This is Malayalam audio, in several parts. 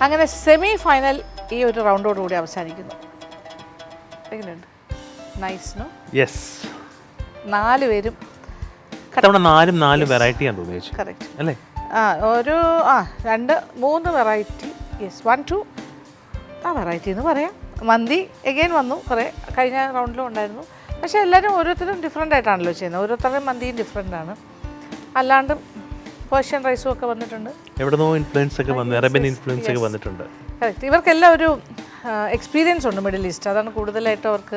അങ്ങനെ സെമി ഫൈനൽ ഈ ഒരു റൗണ്ടോടുകൂടി അവസാനിക്കുന്നു. എങ്ങനെയുണ്ട്? Nice no? യെസ്. 4 പേരും നാലും വെറൈറ്റി ആണ് തോന്നിയത്. കറക്റ്റ് അല്ലേ? ഒരു 2-3 വെറൈറ്റി. യെസ്, 1-2 വെറൈറ്റി എന്ന് പറയാം. മന്തി എഗെയിൻ വന്നു, കുറേ കഴിഞ്ഞ റൗണ്ടിലും ഉണ്ടായിരുന്നു. പക്ഷേ എല്ലാവരും ഓരോരുത്തരും ഡിഫറെൻ്റ് ആയിട്ടാണല്ലോ ചെയ്യുന്നത്. ഓരോരുത്തരുടെയും മന്തിയും ഡിഫറെൻ്റ് ആണ്. അല്ലാണ്ട് പേർഷ്യൻ റൈസും ഒക്കെ വന്നിട്ടുണ്ട്. എവിടെന്നോ ഇൻഫ്ലുവൻസ് ഒക്കെ വന്നു, അറേബ്യൻ ഇൻഫ്ലുവൻസ് ഒക്കെ വന്നിട്ടുണ്ട്. കറക്റ്റ്. ഇവർക്കെല്ലാം ഒരു എക്സ്പീരിയൻസ് ഉണ്ട് മിഡിൽ ഈസ്റ്റ്. അതാണ് കൂടുതലായിട്ട് അവർക്ക്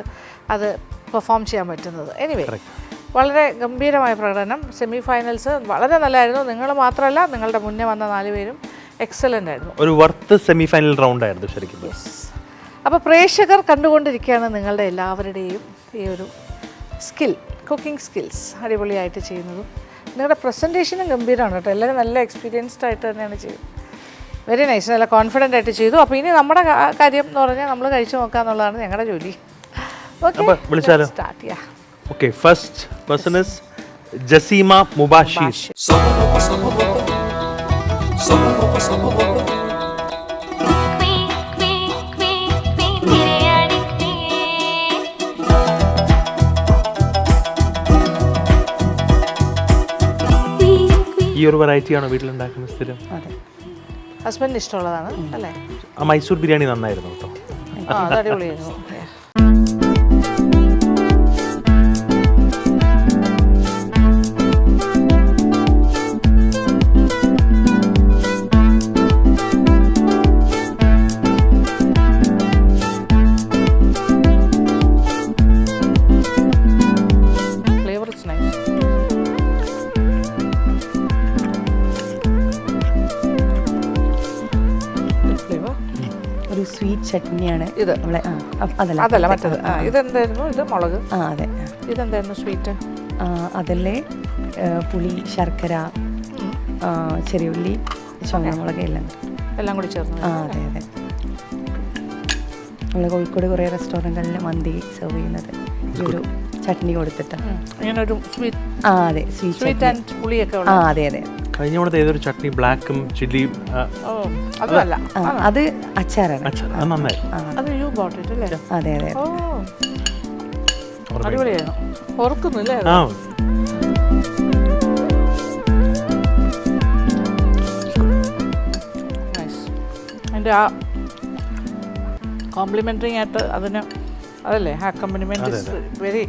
അത് പെർഫോം ചെയ്യാൻ പറ്റുന്നത്. എനിവേ, വളരെ ഗംഭീരമായ പ്രകടനം. സെമി ഫൈനൽസ് വളരെ നല്ലതായിരുന്നു. നിങ്ങൾ മാത്രമല്ല, നിങ്ങളുടെ മുന്നേ വന്ന 4 പേരും എക്സലൻ്റ് ആയിരുന്നു. ഒരു വർത്ത് സെമി ഫൈനൽ റൗണ്ട് ആയിരുന്നു ശരിക്കും. യെസ്. അപ്പോൾ പ്രേക്ഷകർ കണ്ടുകൊണ്ടിരിക്കുകയാണ് നിങ്ങളുടെ എല്ലാവരുടെയും ഈ ഒരു സ്കിൽ, കുക്കിംഗ് സ്കിൽസ് അടിപൊളിയായിട്ട് ചെയ്യുന്നതും. നിങ്ങളുടെ പ്രസൻറ്റേഷനും ഗംഭീരമാണ് കേട്ടോ. എല്ലാവരും നല്ല എക്സ്പീരിയൻസ്ഡ് ആയിട്ട് തന്നെയാണ് ചെയ്തത്. Very nice. നല്ല കോൺഫിഡൻ്റ് ആയിട്ട് ചെയ്തു. അപ്പോൾ ഇനി നമ്മുടെ കാര്യം എന്ന് പറഞ്ഞാൽ നമ്മൾ കഴിച്ചു നോക്കുക എന്നുള്ളതാണ് ഞങ്ങളുടെ ജോലി. ഓക്കെ, സ്റ്റാർട്ട് ചെയ്യാം. Okay, first person is Jasima Mubashir. ഈ ഒരു വെറൈറ്റി ആണോ വീട്ടിലുണ്ടാക്കുന്ന സ്ഥിരം? അതെ, ഹസ്ബൻഡിന് ഇഷ്ടമുള്ളതാണ് അല്ലേ? ആ മൈസൂർ ബിരിയാണി നന്നായിരുന്നു കേട്ടോ. അത് അടിപൊളിയായിരുന്നു. ഒരു സ്വീറ്റ് ചട്നിയാണ് ഇത്. അതല്ല മറ്റേത്. ഇതെന്തായിരുന്നു? ഇത് മുളക്. അതെ. ഇതെന്തായിരുന്നു സ്വീറ്റ്? അതല്ലേ പുളി, ശർക്കര, ചെറിയുള്ളി, ചുവന്നമുളക് എല്ലാം കൂടി ചേർന്ന്. അതെ അതെ. നമ്മൾ കോഴിക്കോട് കുറേ റെസ്റ്റോറൻറ്റുകളിൽ മന്തി സെർവ് ചെയ്യുന്നത് ഈ ഒരു ചട്നി കൊടുത്തിട്ടാണ്. ഇങ്ങനെ ഒരു സ്വീറ്റ്. അതെ, സ്വീറ്റ് ആൻഡ് പുളിയൊക്കെ. അതെ അതെ. കഴിഞ്ഞ തവണത്തെ ഏതൊരു ചട്നി ബ്ലാക്കും ചില്ലിയും? അതല്ല, അത് അച്ചാറാണ്. നന്നായി. അത് യു ബോട്ട് ഇറ്റ് അല്ലേ? അതെ അതെ. അടിപൊളിയായിരുന്നു. ഓർക്കുന്നില്ലേ? അതിൻ്റെ ആ കോംപ്ലിമെൻ്ററി ആയിട്ട് അതിന് അതല്ലേ അക്കമ്പനിമെൻറ്റ് വെരി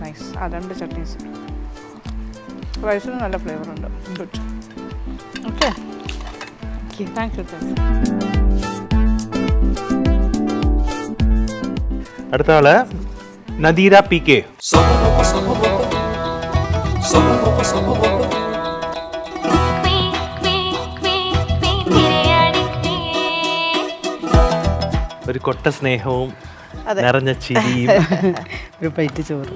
നൈസ്. ആ 2 ചട്നീസ്. റൈസിന് നല്ല ഫ്ലേവർ ഉണ്ട്. ഗുഡ്. Okay, thank U. അടുത്ത ആള് നദീര PK. ഒരു കൊട്ട സ്നേഹവും നിറഞ്ഞ ചിരിയും. ഒരു പ്ലേറ്റ് ചോറ്.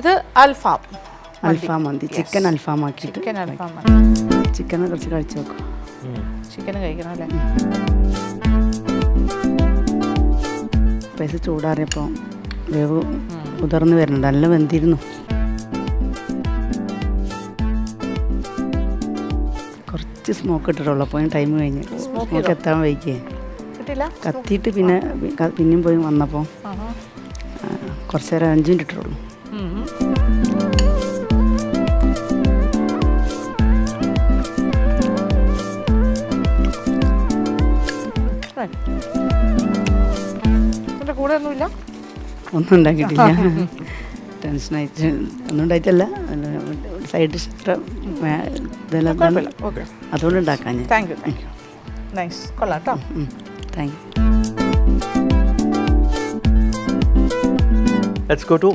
ഇത് അൽഫാം മന്തി. ചിക്കൻ അൽഫാം ആക്കിയിട്ട്. ചിക്കനെ കുറച്ച് കഴിച്ചു നോക്കും. ചിക്കൻ കഴിക്കണം അല്ലേ? പൈസ ചൂടാറിയപ്പോൾ വേവ് ഉതിർന്ന് വരുന്നുണ്ട്. നല്ല വെന്തിരുന്നു. കുറച്ച് സ്മോക്ക് ഇട്ടിട്ടുള്ളൂ. അപ്പോൾ ടൈം കഴിഞ്ഞ് സ്മോക്ക് എത്താൻ വൈകിയേ കത്തിയിട്ട് പിന്നെയും പോയി വന്നപ്പോൾ കുറച്ച് നേരം 5 മിനിറ്റ് ഇട്ടിട്ടുള്ളൂ. കൂടെ ഒന്നുമില്ല, ഒന്നും ഉണ്ടാക്കിയിട്ടില്ല. ടെൻഷനായിട്ട് ഒന്നും ഉണ്ടായിട്ടല്ല. സൈഡ് ഡിഷ് ഇതെല്ലാം അതുകൊണ്ട് ഉണ്ടാക്കാൻ. Thank you. നൈസ്, കൊള്ളാം കേട്ടോ. Thank you. Let's go to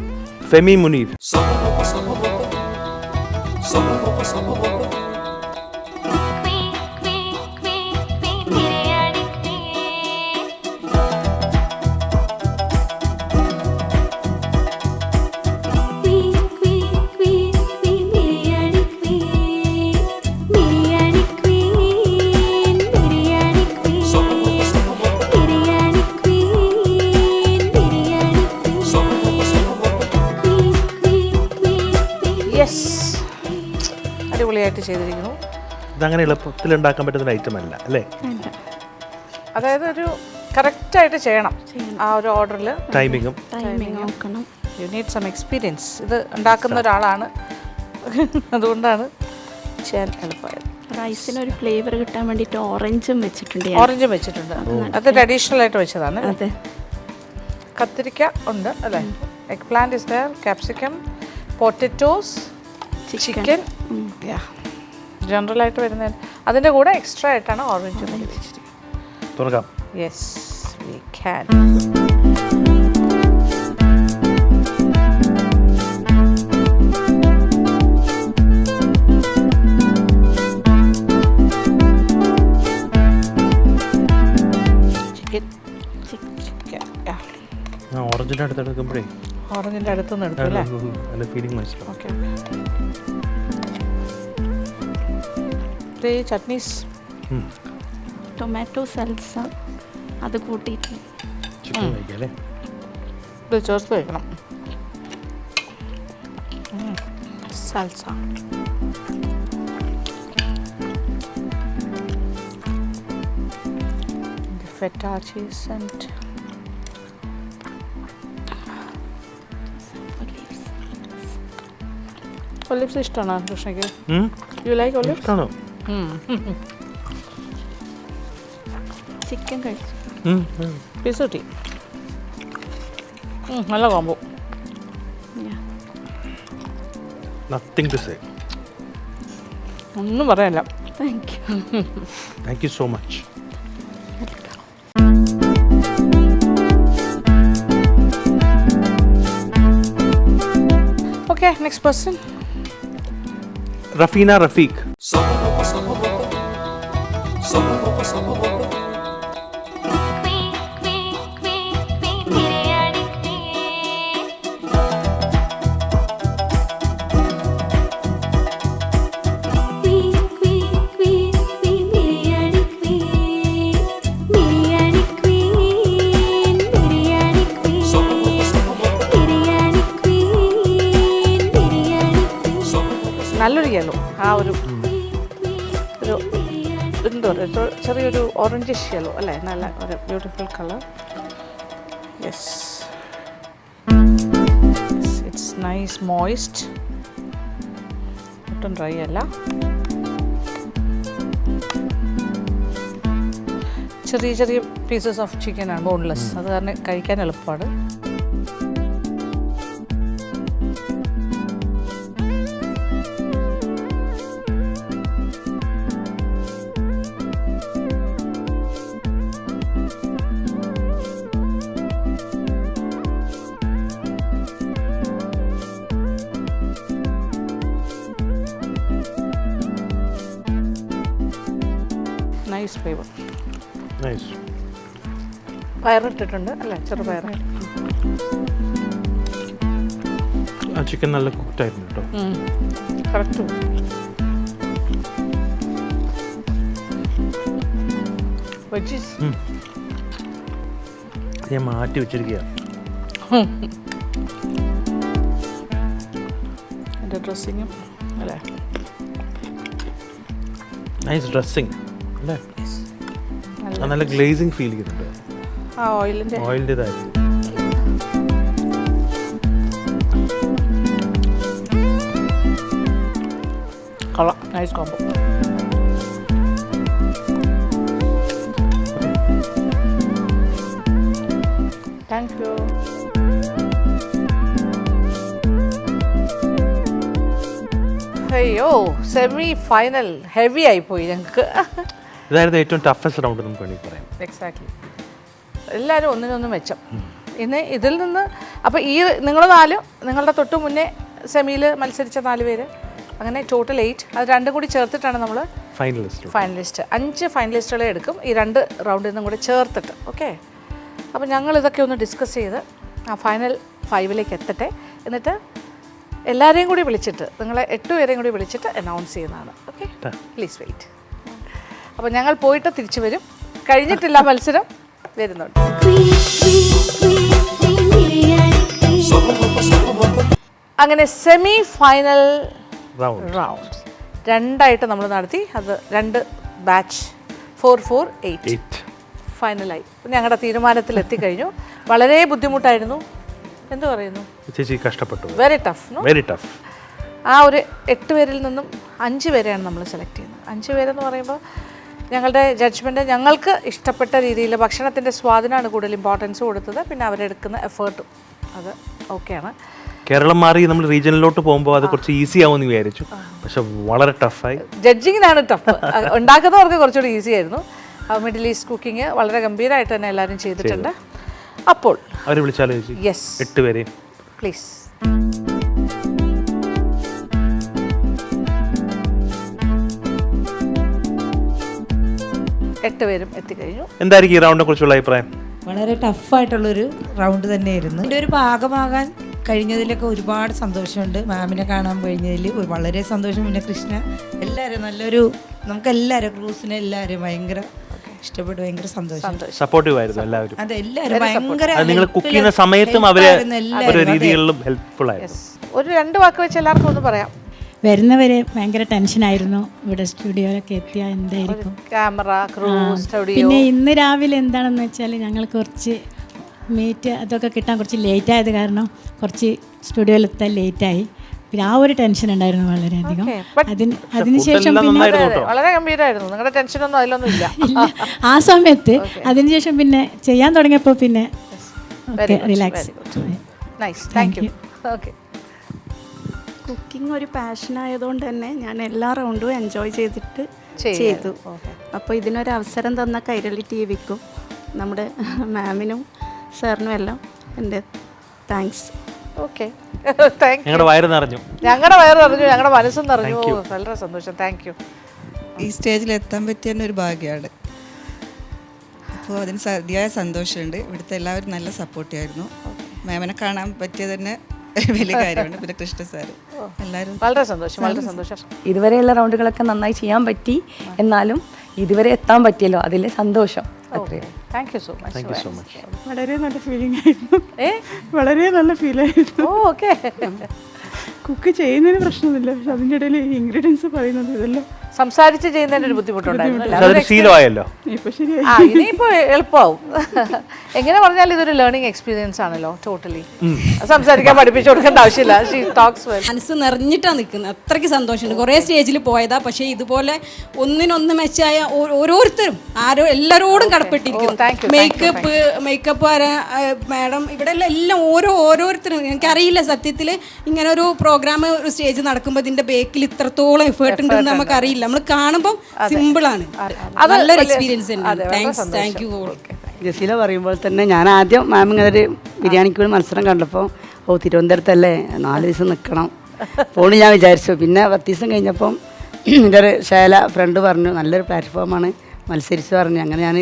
Femi Munir. Yes, അടിപൊളിയായിട്ട് ചെയ്തിരിക്കുന്നു. ഇതങ്ങനെ എളുപ്പത്തിൽ ഉണ്ടാക്കാൻ പറ്റുന്ന ഐറ്റം അല്ല അല്ലേ? അതായത് ഒരു കറക്റ്റായിട്ട് ചെയ്യണം ആ ഒരു ഓർഡറിൽ. ടൈമിങ്ങും നോക്കണം. You need some experience. ഇത് ഉണ്ടാക്കുന്ന ഒരാളാണ്, അതുകൊണ്ടാണ് ചെയ്യാൻ എളുപ്പമായത്. റൈസിന് ഒരു ഫ്ലേവർ കിട്ടാൻ വേണ്ടിയിട്ട് ഓറഞ്ചും വെച്ചിട്ടുണ്ട്. ഓറഞ്ചും വെച്ചിട്ടുണ്ട്, അത് ട്രഡീഷണൽ ആയിട്ട് വെച്ചതാണ്. അതെ. കത്തിരിക്ക ഉണ്ട് അല്ലേ? Eggplant is there, capsicum, potatoes, chicken. ജനറലായിട്ട് വരുന്ന അതിൻ്റെ കൂടെ എക്സ്ട്രാ ആയിട്ടാണ് ഓറഞ്ച് വെച്ചിരിക്കുന്നത്. തുറക്കാം. Yes, we can. ഓറഞ്ചിൻ്റെ അടുത്ത് എടുക്കുമ്പോഴേ ഓറഞ്ചിൻ്റെ അടുത്തുനിന്ന് എടുക്കും അല്ലേ? അതിൻ്റെ ഫീലിംഗ് മനസ്സിലാവും. ഓക്കെ. ചട്നീസ്, ടൊമാറ്റോ സൽസ അത് കൂട്ടിയിട്ട് ചിക്കൻ കഴിക്കാം അല്ലേ? ഇത് ചേർത്ത് വയ്ക്കണം. Salsa, feta cheese and olives ഇഷ്ടമാണോ കൃഷ്ണയ്ക്ക്? You like olives? ഇഷ്ടമാണോ? ചിക്കൻ കഴിച്ചു. പീസ് കിട്ടി. നല്ല കോമ്പോ. Nothing to say. ഒന്നും പറയാനില്ല. Thank you. Thank you so much. Okay, next person. Rafeena Rafeeq. നല്ലൊരു യെല്ലോ, ആ ഒരു എന്താ പറയുക, ചെറിയൊരു ഓറഞ്ചിഷ് യെല്ലോ അല്ലേ? നല്ല ഒരു beautiful colour. Yes, it's nice moist, ഒട്ടും ഡ്രൈ അല്ല. ചെറിയ ചെറിയ പീസസ് ഓഫ് ചിക്കൻ ആണ്, ബോൺലെസ്, അത് കാരണം കഴിക്കാൻ എളുപ്പമാണ്. Nice flavour. നൈസ്. പയറിട്ടിട്ടുണ്ട് അല്ലേ? ചെറുപയർ. ആ ചിക്കൻ നല്ല കുക്ക്ഡായിരുന്നു കേട്ടോ. കറക്റ്റ്. വെജീസ് ഞാൻ മാറ്റി വെച്ചിരിക്കുകയാണ്. എൻ്റെ ഡ്രസ്സിങ്ങും അല്ലേ? നൈസ് ഡ്രസ്സിങ് അല്ലേ? നല്ല ഗ്ലേസിങ് ഫീൽ ചെയ്യുന്നുണ്ട്. ആ ഓയിലിൻ്റെതായി. കൊള്ളാം, നൈസ് കോംബോ. Thank you. അയ്യോ, സെമി ഫൈനൽ ഹെവി ആയിപ്പോയി ഞങ്ങൾക്ക്. ഇതായിരുന്നു ഏറ്റവും ടഫസ്റ്റ് റൗണ്ട് നമുക്ക് വേണമെങ്കിൽ പറയാം. എക്സാക്ട്ലി. എല്ലാവരും ഒന്നിനൊന്നും മെച്ചം. ഇനി ഇതിൽ നിന്ന് അപ്പോൾ ഈ നിങ്ങൾ നാലും നിങ്ങളുടെ തൊട്ട് മുന്നേ സെമിയിൽ മത്സരിച്ച 4 പേര്, അങ്ങനെ ടോട്ടൽ 8. അത് രണ്ടും കൂടി ചേർത്തിട്ടാണ് നമ്മൾ ഫൈനലിസ്റ്റ്. 5 ഫൈനലിസ്റ്റുകളെ എടുക്കും ഈ 2 റൗണ്ടിൽ നിന്നും കൂടെ ചേർത്തിട്ട്. ഓക്കെ, അപ്പോൾ ഞങ്ങളിതൊക്കെ ഒന്ന് ഡിസ്കസ് ചെയ്ത് ആ ഫൈനൽ 5ലേക്ക് എത്തട്ടെ. എന്നിട്ട് എല്ലാവരെയും കൂടി വിളിച്ചിട്ട്, നിങ്ങളെ 8 പേരെയും കൂടി വിളിച്ചിട്ട് അനൗൺസ് ചെയ്യുന്നതാണ്. Okay, please wait. അപ്പോൾ ഞങ്ങൾ പോയിട്ട് തിരിച്ചു വരും. കഴിഞ്ഞിട്ടില്ല മത്സരം, വരുന്നുണ്ട്. അങ്ങനെ സെമി ഫൈനൽ റൗണ്ട് റൗണ്ട്സ് രണ്ടായിട്ട് നമ്മൾ നടത്തി. അത് 2 ബാച്ച് 4, 4, 8 ഫൈനലായി. ഞങ്ങളുടെ തീരുമാനത്തിൽ എത്തിക്കഴിഞ്ഞു. വളരെ ബുദ്ധിമുട്ടായിരുന്നു. എന്തു പറയുന്നു? ചേച്ചി കഷ്ടപ്പെട്ടു. Very tough. Very tough. ആ ഒരു 8 പേരിൽ നിന്നും 5 പേരെയാണ് നമ്മൾ സെലക്ട് ചെയ്യുന്നത്. 5 പേരെന്ന് പറയുമ്പോൾ ഞങ്ങളുടെ ജഡ്ജ്മെൻറ്റ് ഞങ്ങൾക്ക് ഇഷ്ടപ്പെട്ട രീതിയിൽ ഭക്ഷണത്തിൻ്റെ സ്വാദിനാണ് കൂടുതൽ ഇമ്പോർട്ടൻസ് കൊടുത്തത്. പിന്നെ അവരെടുക്കുന്ന എഫേർട്ടും അത് ഓക്കെയാണ്. കേരളം മാറി നമ്മൾ റീജിയനിലോട്ട് പോകുമ്പോൾ അത് കുറച്ച് ഈസി ആവുമെന്ന് വിചാരിച്ചു. പക്ഷെ വളരെ ടഫായി. ജഡ്ജിങ്ങിനാണ് ടഫ്. ഉണ്ടാക്കുന്നവർക്ക് കുറച്ചുകൂടി ഈസി ആയിരുന്നു. മിഡിൽ ഈസ്റ്റ് കുക്കിംഗ് വളരെ ഗംഭീരമായിട്ട് തന്നെ എല്ലാവരും ചെയ്തിട്ടുണ്ട്. അപ്പോൾ അവർ വിളിച്ചാലോ ചേച്ചി? യെസ് 8 പേരെയും പ്ലീസ്. എട്ട് പേരും എത്തിക്കഴിഞ്ഞു. എന്തായിരിക്കും ഈ റൗണ്ടിനെ കുറിച്ചുള്ള അഭിപ്രായം? വളരെ ടഫായിട്ടുള്ളൊരു റൗണ്ട് തന്നെയായിരുന്നു. ഇതിൻ്റെ ഒരു ഭാഗമാകാൻ കഴിഞ്ഞതിലൊക്കെ ഒരുപാട് സന്തോഷമുണ്ട്. മാമിനെ കാണാൻ കഴിഞ്ഞതിൽ വളരെ സന്തോഷം. പിന്നെ കൃഷ്ണ എല്ലാവരും നല്ലൊരു നമുക്കെല്ലാവരും ക്രൂസിനെ എല്ലാവരും ഭയങ്കര ഇഷ്ടപ്പെട്ടു. ഭയങ്കര സന്തോഷം. സപ്പോർട്ടീവ് ആയിരുന്നു എല്ലാവരും. അതെ, എല്ലാവരും ഭയങ്കര നിങ്ങൾ കുക്ക് ചെയ്യുന്ന സമയത്തും അവര് ഓരോ രീതികളിലും ഹെൽപ്ഫുൾ ആയിരുന്നു. ഒരു 2 വാക്ക് വെച്ച് എല്ലാവർക്കും ഒന്ന് പറയാം. വരുന്നവരെ ഭയങ്കര ടെൻഷനായിരുന്നു. ഇവിടെ സ്റ്റുഡിയോയിലൊക്കെ എത്തിയാൽ എന്തായിരിക്കും ക്യാമറ, ക്രൂ, സ്റ്റുഡിയോ. പിന്നെ ഇന്ന് രാവിലെ എന്താണെന്ന് വെച്ചാൽ ഞങ്ങൾ കുറച്ച് മീറ്റ് അതൊക്കെ കിട്ടാൻ കുറച്ച് ലേറ്റ് ആയത് കാരണം കുറച്ച് സ്റ്റുഡിയോയിലെത്താൻ ലേറ്റായി. പിന്നെ ആ ഒരു ടെൻഷൻ ഉണ്ടായിരുന്നു വളരെയധികം. അതിനുശേഷം പിന്നെ വളരെ ഗംഭീരമായിരുന്നു. നിങ്ങളുടെ ടെൻഷനൊന്നും അതിലൊന്നും ഇല്ല. ആ സമയത്ത് അതിനുശേഷം പിന്നെ ചെയ്യാൻ തുടങ്ങിയപ്പോൾ പിന്നെ relax. Nice, thank you. Okay. Cooking ഒരു പാഷനായതുകൊണ്ട് തന്നെ ഞാൻ എല്ലാ റൗണ്ടും എൻജോയ് ചെയ്തിട്ട് ചെയ്തു. അപ്പോൾ ഇതിനൊരു അവസരം തന്ന കൈരളി ടിവിക്കും നമ്മുടെ മാമിനും സാറിനും എല്ലാം എൻ്റെ താങ്ക്സ്. Okay, thank U. ഞങ്ങളുടെ വയറ് നിറഞ്ഞു. ഞങ്ങളുടെ വയറ് നിറഞ്ഞു, ഞങ്ങളുടെ മനസ്സും നിറഞ്ഞു. വളരെ സന്തോഷം, താങ്ക് യു. ഈ സ്റ്റേജിൽ എത്താൻ പറ്റിയ തന്നെ ഒരു ഭാഗ്യമാണ്. അപ്പോൾ അതിന് അതിയായ സന്തോഷമുണ്ട്. ഇവിടുത്തെ എല്ലാവരും നല്ല സപ്പോർട്ടായിരുന്നു. മാമിനെ കാണാൻ പറ്റിയത് തന്നെ വലിയ കാര്യമാണ്. പിന്നെ കൃഷ്ണ സാർ എല്ലാവരും വളരെ സന്തോഷം, വളരെ സന്തോഷം. ഇതുവരെയുള്ള റൗണ്ടുകളൊക്കെ നന്നായി ചെയ്യാൻ പറ്റി. എന്നാലും ഇതുവരെ എത്താൻ പറ്റിയല്ലോ, അതിൽ സന്തോഷം. Thank you so much. വളരെ നല്ല ഫീലിംഗ് ആയിരുന്നു. വളരെ നല്ല ഫീലായിരുന്നു. ഓക്കെ. കുക്ക് ചെയ്യുന്നതിന് പ്രശ്നമൊന്നുമില്ല. പക്ഷെ അതിൻ്റെ ഇടയിൽ ഇൻഗ്രീഡിയൻസ് പറയുന്നത് ഇതെല്ലാം സംസാരിച്ച് ചെയ്യുന്നതിന് ഒരു ബുദ്ധിമുട്ടുണ്ടായിരുന്നു. അതൊരു ശീലമായല്ലോ. ഇപ്പൊ ശരിയായി. ഇനിയിപ്പോ എളുപ്പമാവും. എങ്ങനെ പറഞ്ഞാൽ ഇതൊരു ലേണിംഗ് എക്സ്പീരിയൻസ് ആണല്ലോ. ടോട്ടലി സംസാരിക്കാൻ പഠിപ്പിച്ചു കൊടുക്കേണ്ട ആവശ്യമില്ല. She talks well. മനസ്സ് നിറഞ്ഞിട്ടാണ് നിൽക്കുന്നത്. അത്രയ്ക്ക് സന്തോഷമുണ്ട്. കുറേ സ്റ്റേജിൽ പോയതാ. പക്ഷേ ഇതുപോലെ ഒന്നിനൊന്ന് മെച്ചായ ഓരോരുത്തരും എല്ലാവരോടും കടപ്പെട്ടിരിക്കുന്നു. മേക്കപ്പ് മാഡം ഇവിടെ എല്ലാം ഓരോരുത്തരും. എനിക്കറിയില്ല സത്യത്തിൽ ഇങ്ങനെ ഒരു പ്രോഗ്രാം ഒരു സ്റ്റേജ് നടക്കുമ്പോൾ ഇതിൻ്റെ ബേക്കിൽ ഇത്രത്തോളം എഫേർട്ട് ഉണ്ടെന്ന് നമുക്കറിയില്ല. നമ്മൾ കാണുമ്പോൾ സിമ്പിളാണ്. നല്ലൊരു എക്സ്പീരിയൻസ് തന്നെ. Thank you all. ജസീല പറയുമ്പോൾ തന്നെ ഞാൻ ആദ്യം മാം ഇങ്ങനെ ഒരു ബിരിയാണിക്ക് ഒരു മത്സരം കണ്ടപ്പോൾ തിരുവനന്തപുരത്തല്ലേ 4 ദിവസം നിൽക്കണം പോണി ഞാൻ വിചാരിച്ചു. പിന്നെ 10 ദിവസം കഴിഞ്ഞപ്പം എൻ്റെ ഒരു ശൈല ഫ്രണ്ട് പറഞ്ഞു നല്ലൊരു പ്ലാറ്റ്ഫോമാണ്, മത്സരിച്ച് പറഞ്ഞു. അങ്ങനെ ഞാൻ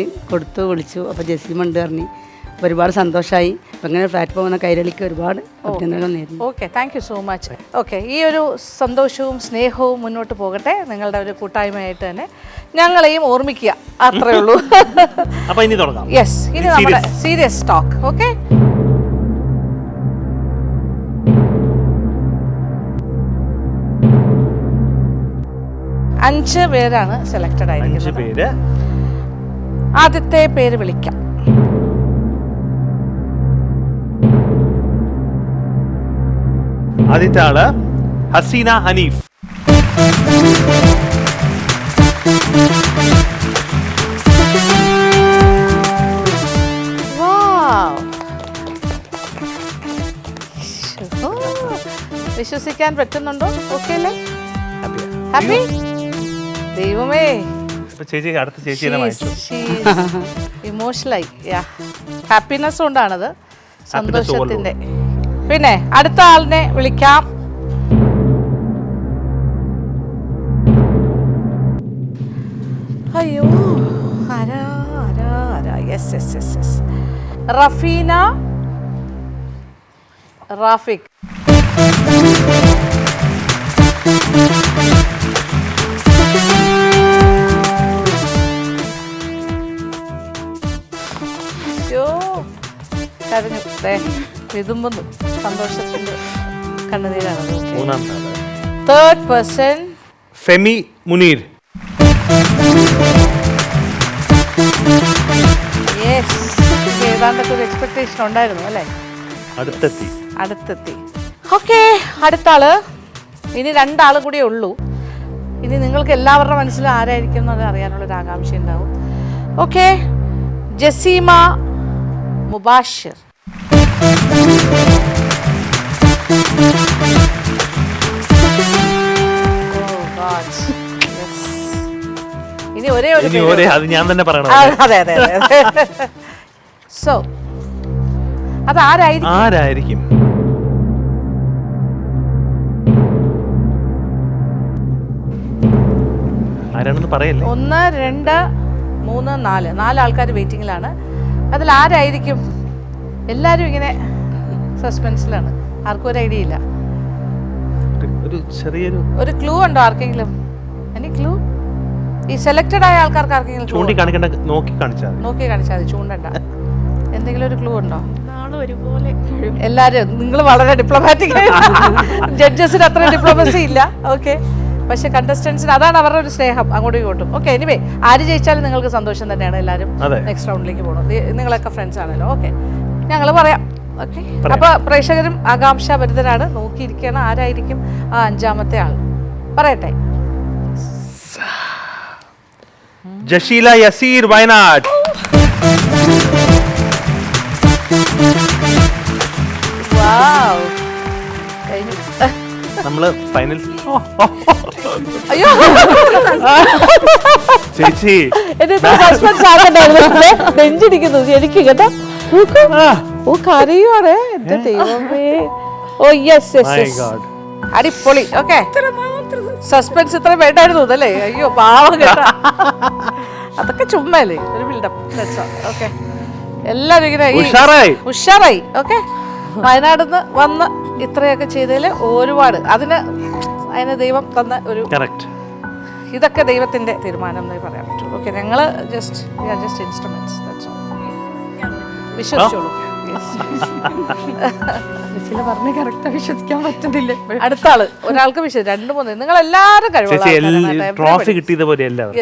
വിളിച്ചു. അപ്പോൾ ജസീമ ഉണ്ട് പറഞ്ഞു. അപ്പോൾ ഒരുപാട് സന്തോഷമായി. അപ്പോൾ അങ്ങനെ പ്ലാറ്റ്ഫോം എന്ന കൈരളിക്ക് ഒരുപാട് അഭിനന്ദനങ്ങൾ നേരുന്നു. Okay, thank you so much. Okay, ഈ ഒരു സന്തോഷവും സ്നേഹവും മുന്നോട്ട് പോകട്ടെ. നിങ്ങളുടെ ഒരു കൂട്ടായ്മയായിട്ട് തന്നെ ഞങ്ങളെയും ഓർമ്മിക്കുക. അത്രേ ഉള്ളൂ. അപ്പോൾ ഇനി തുടങ്ങാം. യെസ്, ഇനി നമ്മുടെ സീരിയസ് ടോക്ക്. ഓക്കെ, അഞ്ച് പേരാണ് സെലക്റ്റഡ് ആയിരിക്കുന്നത്. 5 പേര്. ആദ്യത്തെ പേര് വിളിക്കാം. ആദ്യത്തെ ആള് ഹസീന ഹനീഫ്. വിശ്വസിക്കാൻ പറ്റുന്നുണ്ടോ? ഓക്കെ അല്ലേ? ഹാപ്പി? ദൈവമേ, ചേച്ചി അടുത്ത ചേച്ചി ഇമോഷണലായി. ഹാപ്പിനെസ് കൊണ്ടാണത്, സന്തോഷത്തിന്റെ. പിന്നെ അടുത്ത ആളിനെ വിളിക്കാം. അയ്യോ, യെസ് റഫീന റാഫിക്. കരഞ്ഞു, വിതുമ്പുന്നു സന്തോഷത്തിൻ്റെ കണ്ണുനീരാണ്. മൂന്നാമത്തെ ആള് third person Femi Muneer. Yes, ഏതാണ്ടൊക്കെ ഒരു എക്സ്പെക്ടേഷൻ ഉണ്ടായിരുന്നു അല്ലേ? അടുത്തെത്തി. ഓക്കെ, അടുത്ത ആള്. ഇനി 2 ആൾ കൂടിയേ ഉള്ളൂ. ഇനി നിങ്ങൾക്ക് എല്ലാവരുടെ മനസ്സിലും ആരായിരിക്കും എന്നത് അറിയാനുള്ളൊരു ആകാംക്ഷ ഉണ്ടാവും. ഓക്കെ, ജസീമ മുബാഷിർ. ഇനി ഒരേ അത് ഞാൻ തന്നെ പറയണം. അതെ. സോ അത് ആരായിരിക്കും? ആരാണെന്ന് പറയല്ലേ? 1, 2, 3, 4 ആൾക്കാർ വെയിറ്റിംഗിലാണ്. അതിൽ ആരായിരിക്കും? എല്ലാവരും ഇങ്ങനെ സസ്പെൻസിലാണ്. ആർക്കും ഒരു ഐഡിയ ഇല്ല. ഒരു ക്ലൂ ഉണ്ടോ ആർക്കെങ്കിലും? Any clue? ഈ സെലക്റ്റഡ് ആയ ആൾക്കാർക്ക് ആർക്കെങ്കിലും നോക്കി കാണിച്ചാൽ മതി, ചൂണ്ടണ്ട. എന്തെങ്കിലും ഒരു ക്ലൂ ഉണ്ടോ? ഒരുപോലെ എല്ലാരും നിങ്ങൾ വളരെ ഡിപ്ലോമാറ്റിക്, ജഡ്ജസിന് അത്ര ഡിപ്ലോമസി ഇല്ല. ഓക്കെ, പക്ഷെ കണ്ടസ്റ്റൻസിന് അതാണ് അവരുടെ ഒരു സ്നേഹം, അങ്ങോട്ടും ഇങ്ങോട്ടും. ഓക്കെ, എനിവേ ആര് ജയിച്ചാലും നിങ്ങൾക്ക് സന്തോഷം തന്നെയാണ്. എല്ലാവരും നെക്സ്റ്റ് റൗണ്ടിലേക്ക് പോകണം. നിങ്ങളൊക്കെ ഫ്രണ്ട്സ് ആണല്ലോ. ഓക്കെ, ഞങ്ങൾ പറയാം. ഓക്കെ, അപ്പൊ പ്രേക്ഷകരും ആകാംക്ഷാഭരിതരാണ്, നോക്കിയിരിക്കുകയാണ് ആരായിരിക്കും ആ 5ാമത്തെ ആൾ. പറയട്ടെ. ജഷീല യസീർ, വയനാട്. നമ്മള് ഫൈനൽ. അയ്യോ ചേച്ചി നെഞ്ചിടിക്കുന്നു എനിക്ക് കേട്ടോ. ഓ കരയുവാണ് എന്റെ ദൈവമേ. ഓ യെസ് അടിപൊളി. ഓക്കെ, സസ്പെൻസ് ഇത്ര വേണ്ടായിരുന്നു അല്ലേ? അയ്യോ പാവം കേട്ടോ. അതൊക്കെ ചുമ്മാല്ലേ, ഒരു ബിൽഡപ്പ്. ഓക്കെ, എല്ലാരും ഇങ്ങനെ ഉഷാറായി. ഓക്കെ, വയനാട് നിന്ന് വന്ന് ഇത്രയൊക്കെ ചെയ്തതിൽ ഒരുപാട് അതിന് ദൈവം തന്ന ഒരു, ഇതൊക്കെ ദൈവത്തിന്റെ തീരുമാനം എന്നേ പറയാൻ പറ്റുള്ളൂ. ഓക്കെ, ഞങ്ങള് ജസ്റ്റ് ഇൻസ്ട്രുമെന്റ്സ്. വിശ്വസിച്ചോളൂ. പറഞ്ഞ കറക്റ്റാ, വിശ്വസിക്കാൻ പറ്റുന്നില്ല. അടുത്ത ആള് ഒരാൾക്ക് വിശ്വസിച്ചു, 2, 3 നിങ്ങൾ എല്ലാവരും കഴിവുള്ള ട്രോഫി കിട്ടിയത് പോലെ എല്ലാവരും.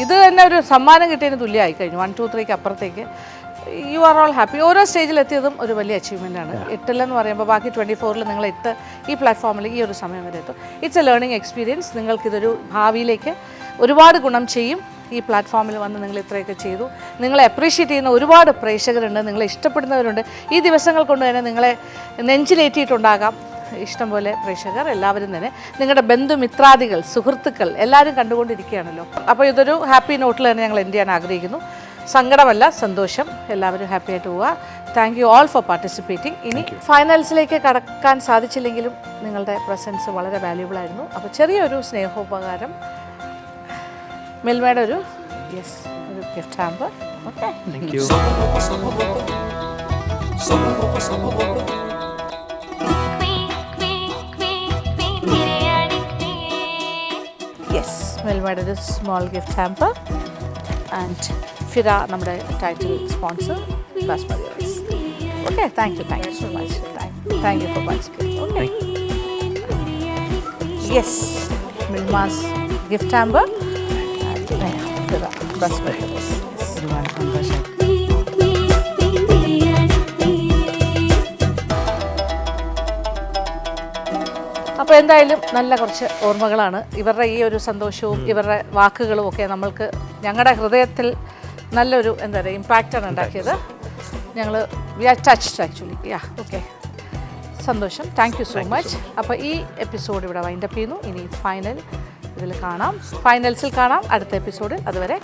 ഇത് തന്നെ ഒരു സമ്മാനം കിട്ടിയതിന് തുല്യമായി കഴിഞ്ഞു. 1, 2, 3 അപ്പുറത്തേക്ക് യു ആർ ഓൾ ഹാപ്പി. ഓരോ സ്റ്റേജിൽ എത്തിയതും ഒരു വലിയ അച്ചീവ്മെൻ്റ് ആണ്. 8 എന്ന് പറയുമ്പോൾ ബാക്കി 24 നിങ്ങൾ 8 ഈ പ്ലാറ്റ്ഫോമിൽ ഈ ഒരു സമയം വരെ എത്തും. It's a learning experience. നിങ്ങൾക്കിതൊരു ഭാവിയിലേക്ക് ഒരുപാട് ഗുണം ചെയ്യും. ഈ പ്ലാറ്റ്ഫോമിൽ വന്ന് നിങ്ങൾ ഇത്രയൊക്കെ ചെയ്തു. നിങ്ങളെ അപ്രീഷിയേറ്റ് ചെയ്യുന്ന ഒരുപാട് പ്രേക്ഷകരുണ്ട്, നിങ്ങളെ ഇഷ്ടപ്പെടുന്നവരുണ്ട്. ഈ ദിവസങ്ങൾ കൊണ്ട് തന്നെ നിങ്ങളെ നെഞ്ചിലേറ്റിയിട്ടുണ്ടാകാം ഇഷ്ടംപോലെ പ്രേക്ഷകർ. എല്ലാവരും തന്നെ നിങ്ങളുടെ ബന്ധുമിത്രാദികൾ, സുഹൃത്തുക്കൾ എല്ലാവരും കണ്ടുകൊണ്ടിരിക്കുകയാണല്ലോ. അപ്പോൾ ഇതൊരു ഹാപ്പി നോട്ടിൽ തന്നെ ഞങ്ങൾ എൻഡ് ചെയ്യാൻ ആഗ്രഹിക്കുന്നു. സങ്കടമല്ല, സന്തോഷം. എല്ലാവരും ഹാപ്പി ആയിട്ട് പോവുക. Thank you all for participating. ഇനി ഫൈനൽസിലേക്ക് കടക്കാൻ സാധിച്ചില്ലെങ്കിലും നിങ്ങളുടെ പ്രസൻസ് വളരെ വാല്യൂബിൾ ആയിരുന്നു. അപ്പോൾ ചെറിയൊരു സ്നേഹോപകാരം, മിൽമയുടെ ഒരു ഗിഫ്റ്റ് ഹാമ്പർ. ഓക്കെ, മിൽമയുടെ ഒരു small gift hamper. And Fira നമ്മുടെ title sponsor basmati rice. Okay, thank you so much. Thank you for participating. Okay, yes, Milma's gift hamper Fira basmati rice. ഒരുപാട് സന്തോഷം. അപ്പോൾ എന്തായാലും നല്ല കുറച്ച് ഓർമ്മകളാണ്. ഇവരുടെ ഈ ഒരു സന്തോഷവും ഇവരുടെ വാക്കുകളും ഒക്കെ നമ്മൾക്ക് ഞങ്ങളുടെ ഹൃദയത്തിൽ നല്ലൊരു എന്താ പറയുക ഇമ്പാക്റ്റാണ് ഉണ്ടാക്കിയത്. ഞങ്ങൾ we are touched actually. Okay, സന്തോഷം. Thank you so much. അപ്പോൾ ഈ എപ്പിസോഡ് ഇവിടെ വൈൻഡപ്പ് ചെയ്യുന്നു. ഇനി ഫൈനൽസിൽ കാണാം അടുത്ത എപ്പിസോഡിൽ. അതുവരെ